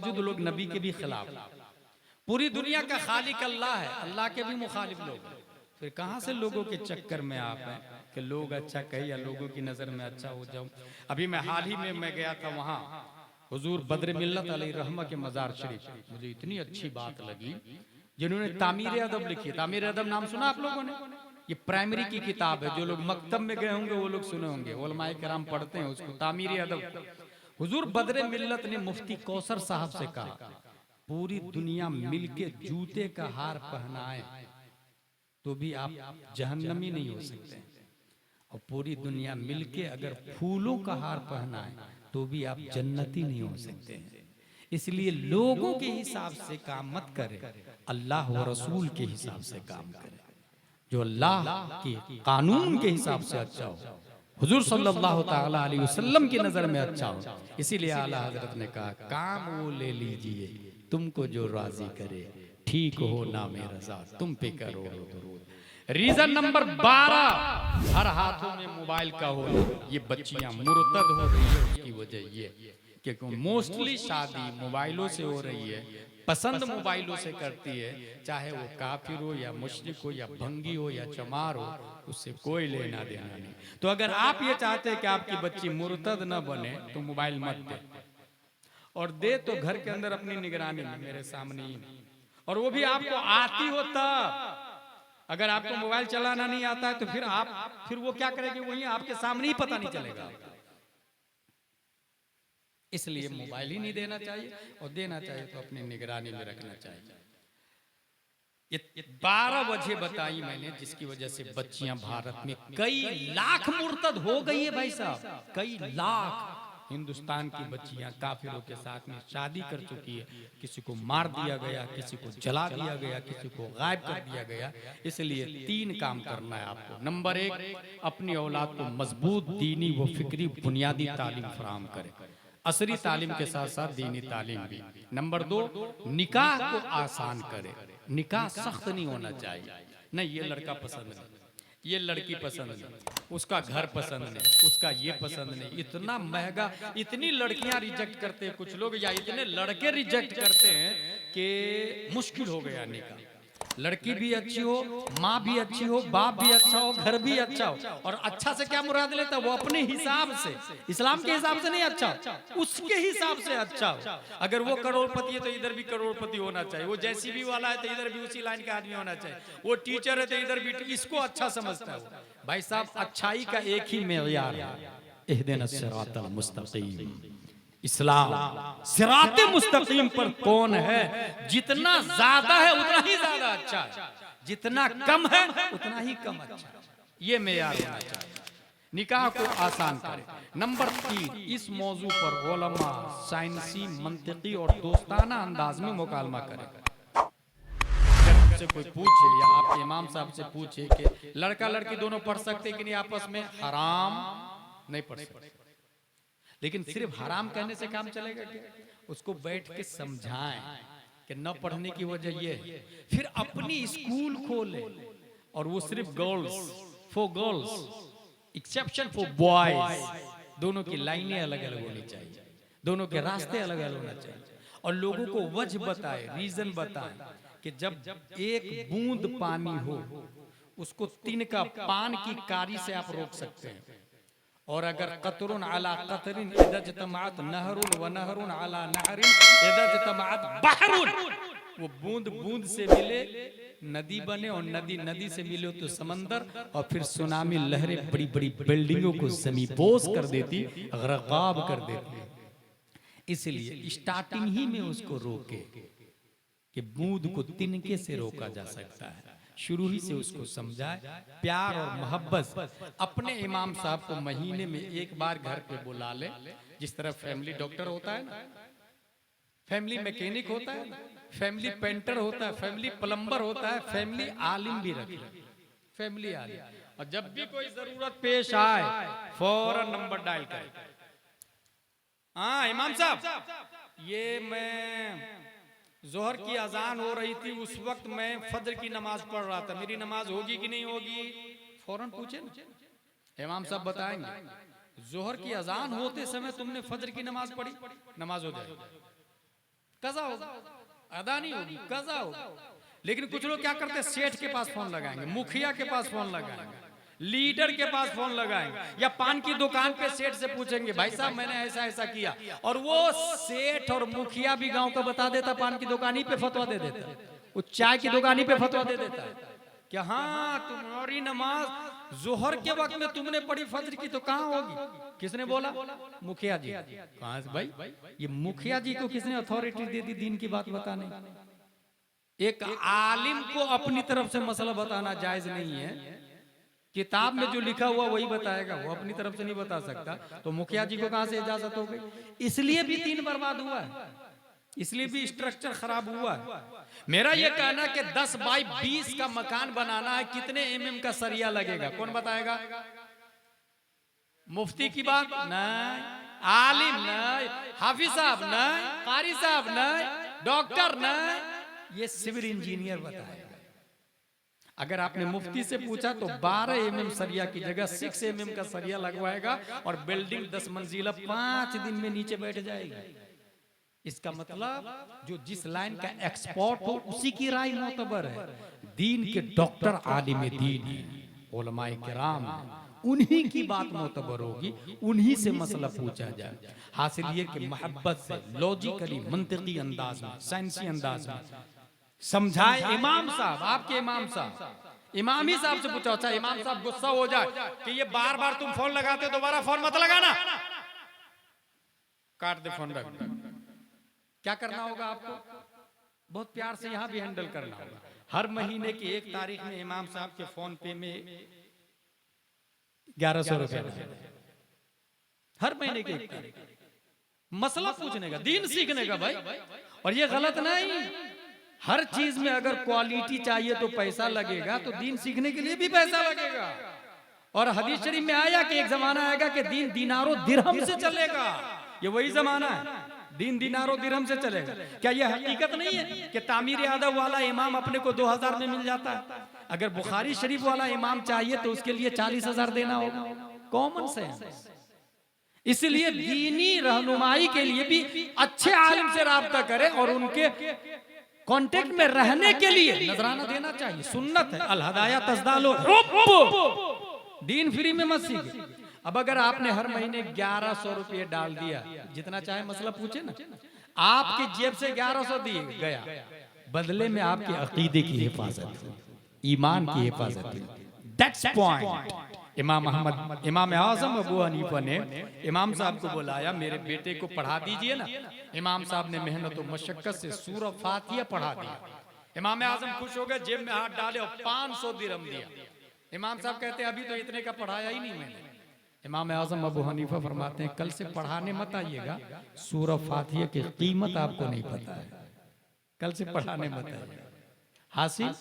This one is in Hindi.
बावजूद लोग नबी के भी खिलाफ। पूरी दुनिया का खालिक अल्लाह है, अल्लाह के भी मुखालिफ लोग हैं। फिर कहाँ से लोगों के चक्कर में आप हैं कि लोग अच्छा कहे या लोगों की नज़र में अच्छा हो जाऊं। अभी मैं हाल ही में मैं गया था वहाँ हुजूर बद्र मिल्लत अलैहि रहमा के मज़ार शरीफ। मुझे इतनी अच्छी बात लगी जिन्होंने तामीर अदब लिखी है। तामीर अदब नाम सुना आप लोगों ने? ये प्राइमरी की किताब है, जो लोग मकतब में गए होंगे वो लोग सुने होंगे, उलमाए किराम पढ़ते हैं उसको, तामीर अदब। हुजूर बद्र मिल्लत ने मुफ्ती कौसर साहब से कहा, पूरी दुनिया मिलके जूते का हार पहनाए तो भी आप जहन्नमी नहीं हो सकते, और पूरी दुनिया मिलके अगर फूलों का हार पहनाए तो भी आप जन्नती नहीं हो सकते। इसलिए लोगों के हिसाब से काम मत करें, अल्लाह व रसूल के हिसाब से काम करें, जो अल्लाह के कानून के हिसाब से अच्छा हो, हुजूर सल्लल्लाहु ताला अलैहि वसल्लम की नजर में अच्छा हो। इसीलिए आला हजरत ने कहा, काम वो ले लीजिए तुमको जो राजी करे, ठीक हो ना मेरा रज़ा तुम पे करो दुरूद। रीजन नंबर 12, हर हाथों में मोबाइल का हो, ये बच्चियां मुर्तद हो रही है, उसकी वजह ये कि मोस्टली शादी मोबाइलों से हो रही है, पसंद मोबाइलों से करती है, चाहे वो काफिर हो या मुशरिक हो या भंगी हो या चमार हो, उससे कोई लेना देना नहीं। तो अगर आप ये चाहते हैं कि आपकी बच्ची मुर्तद न बने तो मोबाइल मत दे, और दे तो घर के अंदर अपनी निगरानी में, मेरे सामने ही, और वो भी आपको आती हो तब। अगर आपको मोबाइल चलाना नहीं आता है तो फिर वो क्या करेगी, वही आपके सामने ही पता नहीं चलेगा। इसलिए मोबाइल ही नहीं देना चाहिए, और देना चाहिए तो अपनी निगरानी में रखना चाहिए। ये 12 वजह बताई मैंने जिसकी वजह से बच्चियां भारत में कई लाख मुर्तद हो गई है भाई साहब, कई लाख। हिंदुस्तान की बच्चियां काफिरों के साथ में शादी कर चुकी है, किसी को मार दिया गया, किसी को जला दिया गया, किसी को गायब कर दिया गया। इसलिए 3 काम करना है आपको। नंबर 1, अपनी औलाद को मजबूत दीनी व फिक्री बुनियादी तालीम फराहम करें, असरी तालीम के साथ साथ दीनी तालीम भी। नंबर 2, निकाह को आसान करे, निकाह सख्त नहीं होना चाहिए। नहीं ये लड़का पसंद नहीं, ये लड़की पसंद नहीं, उसका घर पसंद नहीं, उसका ये पसंद नहीं, इतना महंगा, इतनी लड़कियां रिजेक्ट करते हैं कुछ लोग, या इतने लड़के रिजेक्ट करते हैं कि मुश्किल हो गया निकाह। लड़की भी अच्छी हो, माँ भी अच्छी हो, बाप भी अच्छा हो, घर भी अच्छा हो। और अच्छा से क्या मुराद लेता है वो? अपने हिसाब से, इस्लाम के हिसाब से नहीं, अच्छा उसके हिसाब से अच्छा हो। अगर वो करोड़पति है तो इधर भी करोड़पति होना चाहिए, वो जैसीबी वाला है तो इधर भी उसी लाइन का आदमी होना चाहिए, वो टीचर है तो इधर भी, इसको अच्छा समझता है भाई साहब। अच्छाई का एक ही मेयार है, इहदिनस सिरातल मुस्तकीम। इस्लाम सिराते मुस्तकीम पर कौन है, जितना ज्यादा है उतना ही ज्यादा अच्छा है, जितना कम है उतना ही कम अच्छा है। ये मेयार होना चाहिए। निकाह को आसान करें। नंबर 3, इस मौजू पर उलमा साइंसी, मंतिकी और दोस्ताना अंदाज में मुकालमा करें। अगर से कोई पूछे या आपके इमाम साहब से पूछे कि लड़का लड़की दोनों पढ़ सकते कि नहीं आपस में, हराम नहीं पढ़ सकते। लेकिन सिर्फ हराम कहने से काम चलेगा क्या? उसको बैठ के समझाएं कि न पढ़ने की वजह ये है। फिर अपनी स्कूल खोले, और वो सिर्फ girls, for girls, exception for boys. दोनों की लाइनें अलग अलग होनी चाहिए, दोनों के रास्ते अलग अलग होना चाहिए, और लोगों को वजह बताए, रीजन बताए कि जब एक बूंद पानी हो उसको तिनका पान की कारी से आप रोक सकते हैं, और अगर कतरुन अला कतरिन इदा जतमात नहरुन व नहरुन अला नहरिन इदा जतमात बहरुन, वो बूंद बूंद से मिले नदी बने, और नदी नदी से मिले तो समंदर, और फिर सुनामी लहरें बड़ी बड़ी बिल्डिंगों को ज़मींपोश कर देती, गरकाब कर देती। इसलिए स्टार्टिंग ही में उसको रोके कि बूंद को तिनके से रोका जा सकता है, शुरू ही से उसको समझाए, प्यार और मोहब्बत। अपने इमाम साहब को महीने में एक बार घर पे बुला ले, जिस तरह फैमिली डॉक्टर होता है ना, फैमिली मैकेनिक होता है, फैमिली पेंटर होता है, फैमिली प्लम्बर होता है, फैमिली आलिम भी रखे, फैमिली आलिम। और जब भी कोई जरूरत पेश आए फौरन नंबर डायल करे। हाँ इमाम साहब, ये मैं जोहर की अजान हो रही थी, उस वक्त मैं फजर की नमाज पढ़ रहा था, मेरी नमाज होगी कि नहीं होगी? फौरन पूछे ना, इमाम साहब बताएंगे। जोहर की अजान होते समय तुमने फजर की नमाज पढ़ी, नमाज हो जाएगी। कजा होगा, अदा नहीं होगी, कजा होगा। लेकिन कुछ लोग क्या करते हैं, सेठ के पास फोन लगाएंगे, मुखिया के पास फोन लगाएंगे, लीडर के पास फोन लगाएंगे, या पान की दुकान पे सेठ से पूछेंगे भाई साहब मैंने ऐसा ऐसा किया, और वो सेठ और मुखिया भी गांव का बता देता, पान की दुकान ही पे फतवा दे देता, वो चाय की दुकान ही पे फतवा दे देता है कि हाँ तुम्हारी नमाज जोहर के वक्त में तुमने पढ़ी फजर की तो कहाँ होगी। किसने बोला? मुखिया जी। कहाँ से भाई? ये मुखिया जी को किसने अथॉरिटी दे दी दीन की बात बताने? एक आलिम को अपनी तरफ से मसला बताना जायज नहीं है, किताब में जो लिखा हुआ वही बताएगा, वो अपनी तरफ से नहीं बता सकता। तो मुखिया जी को कहां से इजाजत हो गई? इसलिए भी दीन बर्बाद हुआ है, इसलिए भी स्ट्रक्चर खराब हुआ है। मेरा ये कहना कि 10 बाई 20 का मकान बनाना है, कितने एमएम का सरिया लगेगा? कौन बताएगा? मुफ्ती की बात नहीं, आलिम नहीं, हाफिज साहब नहीं, कारी साहब नहीं, डॉक्टर नहीं, ये सिविल इंजीनियर बताएगा। अगर आपने मुफ्ती से पूछा तो 12 एमएम सरिया की जगह 6 एमएम का सरिया लगवाएगा और बिल्डिंग 10 मंजिला 5 दिन में नीचे बैठ जाएगी। इसका मतलब जो जिस लाइन का एक्सपर्ट हो उसी की राय मोतबर है। दीन के डॉक्टर आलिम दीन है, उलमाए किराम है, उन्हीं की बात मोतबर होगी, उन्हीं से मसला पूछा जाए। हासिल ये कि मोहब्बत से लॉजिकली मंतिकी अंदाज में, साइंसी अंदाज में समझाए। इमाम साहब, आपके इमाम साहब, इमामी साहब से पूछो, अच्छा इमाम साहब गुस्सा हो जाए कि ये बार बार तुम फोन लगाते हो, दोबारा फोन मत लगाना, काट दे फोन, रख। क्या करना होगा आपको? बहुत प्यार से यहां भी हैंडल करना होगा। हर महीने की 1 तारीख में इमाम साहब के फोन पे में 1100 रुपए, हर महीने की 1 तारीख, मसला पूछने का, दीन सीखने का भाई। और ये गलत नहीं, हर चीज में अगर क्वालिटी चाहिए तो पैसा लगेगा, तो दीन सीखने के लिए भी पैसा लगेगा। और हदीस शरीफ में आया कि एक जमाना आएगा कि दीन दिनारों दिरहम से चलेगा। ये वही जमाना है, दीन दिनारों दिरहम से चलेगा। क्या ये हकीकत नहीं है कि तामीर आदब वाला इमाम अपने को 2000 में मिल जाता है? अगर बुखारी शरीफ वाला इमाम चाहिए तो उसके लिए 40,000 देना होगा। Common sense. इसलिए दीनी रहनुमाई के लिए भी अच्छे आलिम से राब्ता करें और उनके कांटेक्ट में रहने के लिए नजराना देना चाहिए। सुन्नत है, अल हदाया तज़दालो, दीन फ्री में मत सीखे। अब अगर आपने हर महीने 1100 रुपये डाल दिया, जितना चाहे मसला पूछे ना, आपकी जेब से 1100 दिए गया, बदले में आपके अकीदे की हिफाजत, ईमान की हिफाजत। That's point. इमाम अहमद, इमाम आज़म अबू हनीफा ने इमाम साहब को बुलाया, मेरे बेटे को पढ़ा दीजिए ना। इमाम साहब ने मेहनत और मशक्कत से सूरह फातिहा पढ़ा दिया। इमाम आज़म खुश हो गए, जेब में हाथ डाले और 500 दिरहम दिया। इमाम साहब कहते हैं अभी तो इतने का पढ़ाया ही नहीं मैंने। इमाम आज़म अबू हनीफा फरमाते हैं कल से पढ़ाने मत आइएगा, सूरह फातिहा की कीमत आपको नहीं पता है, कल से पढ़ाने मत आइएगा। हासिल